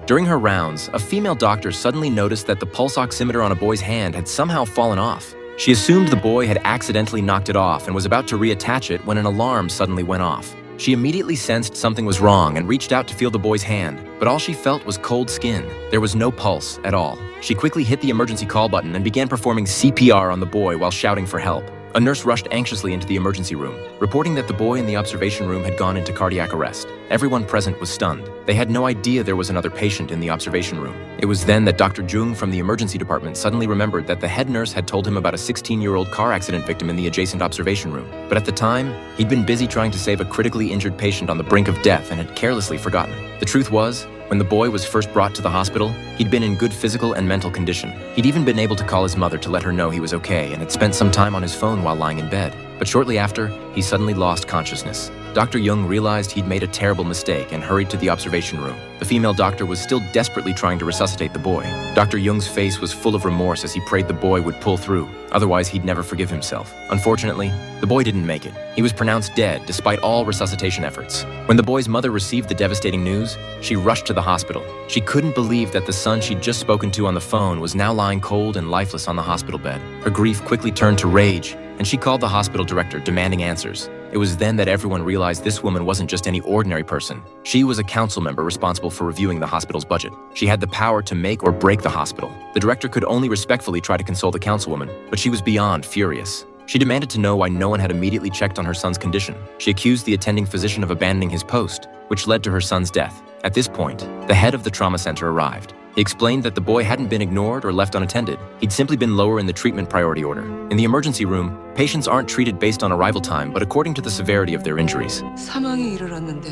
During her rounds, a female doctor suddenly noticed that the pulse oximeter on a boy's hand had somehow fallen off. She assumed the boy had accidentally knocked it off and was about to reattach it when an alarm suddenly went off. She immediately sensed something was wrong and reached out to feel the boy's hand, but all she felt was cold skin. There was no pulse at all. She quickly hit the emergency call button and began performing CPR on the boy while shouting for help. A nurse rushed anxiously into the emergency room, reporting that the boy in the observation room had gone into cardiac arrest. Everyone present was stunned. They had no idea there was another patient in the observation room. It was then that Dr. Jung from the emergency department suddenly remembered that the head nurse had told him about a 16-year-old car accident victim in the adjacent observation room. But at the time, he'd been busy trying to save a critically injured patient on the brink of death and had carelessly forgotten. The truth was, when the boy was first brought to the hospital, he'd been in good physical and mental condition. He'd even been able to call his mother to let her know he was okay and had spent some time on his phone while lying in bed. But shortly after, he suddenly lost consciousness. Dr. Jung realized he'd made a terrible mistake and hurried to the observation room. The female doctor was still desperately trying to resuscitate the boy. Dr. Jung's face was full of remorse as he prayed the boy would pull through. Otherwise, he'd never forgive himself. Unfortunately, the boy didn't make it. He was pronounced dead despite all resuscitation efforts. When the boy's mother received the devastating news, she rushed to the hospital. She couldn't believe that the son she'd just spoken to on the phone was now lying cold and lifeless on the hospital bed. Her grief quickly turned to rage, and she called the hospital director, demanding answers. It was then that everyone realized this woman wasn't just any ordinary person. She was a council member responsible for reviewing the hospital's budget. She had the power to make or break the hospital. The director could only respectfully try to console the councilwoman, but she was beyond furious. She demanded to know why no one had immediately checked on her son's condition. She accused the attending physician of abandoning his post, which led to her son's death. At this point, the head of the trauma center arrived. He explained that the boy hadn't been ignored or left unattended. He'd simply been lower in the treatment priority order. In the emergency room, patients aren't treated based on arrival time, but according to the severity of their injuries. 사망에 이르렀는데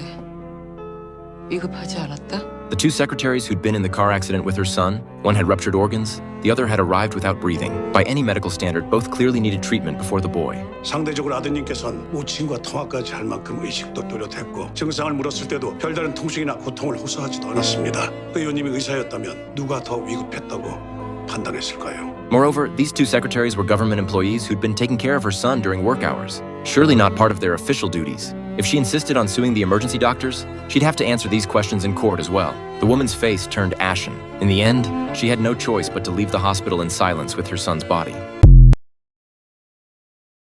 위급하지 않았다? The two secretaries who'd been in the car accident with her son, one had ruptured organs, the other had arrived without breathing. By any medical standard, both clearly needed treatment before the boy. 상대적으로 아드님께서는 모친과 통화까지 할 만큼 의식도 뚜렷했고 증상을 물었을 때도 별다른 통증이나 고통을 호소하지도 않았습니다. 의원님이 의사였다면 누가 더 위급했다고 판단했을까요? Moreover, these two secretaries were government employees who'd been taking care of her son during work hours, surely not part of their official duties. If she insisted on suing the emergency doctors, she'd have to answer these questions in court as well. The woman's face turned ashen. In the end, she had no choice but to leave the hospital in silence with her son's body.